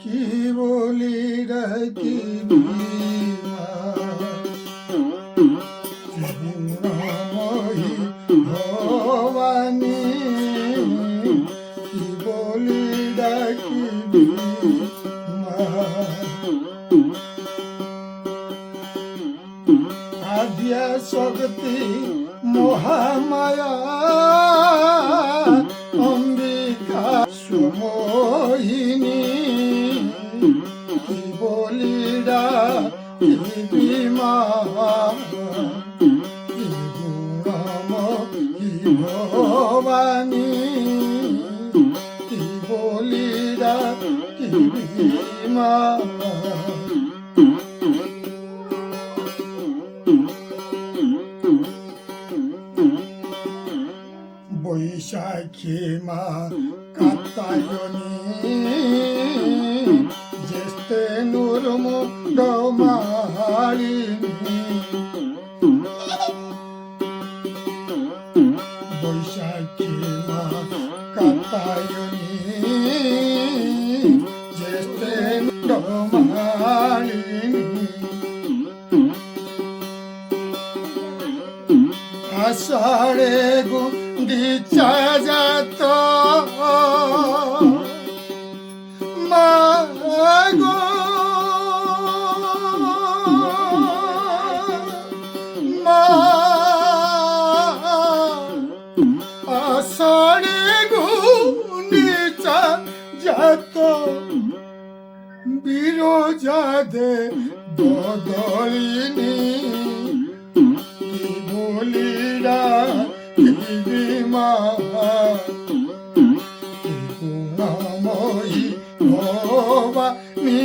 কি বলি ডাকিবি ত্রিগুণময়ী ভবানী, কি বলি ডাকিবি আদ্যা শক্তি মহামায়া অম্বিকা সুমোহিনী, কি বলি ডাকিবি মা ত্রিগুণময়ী ভবানী, কি বলি ডাকিবি মা। বৈশাখী মা কাত্যায়নী, জ্যেষ্ঠে নুরমুণ্ডমালিনী, বৈশাখী মা কাত্যায়নী, জ্যেষ্ঠে নুরমালিনী, আষাঢ়ে গুন্ডিচা যাত মা গো, মা আষাঢ়ে গুন্ডিচা যাত বিরজাদে বদলিনী, কি বলি ডাকিবি মা ত্রিগুণময়ী ভবানী,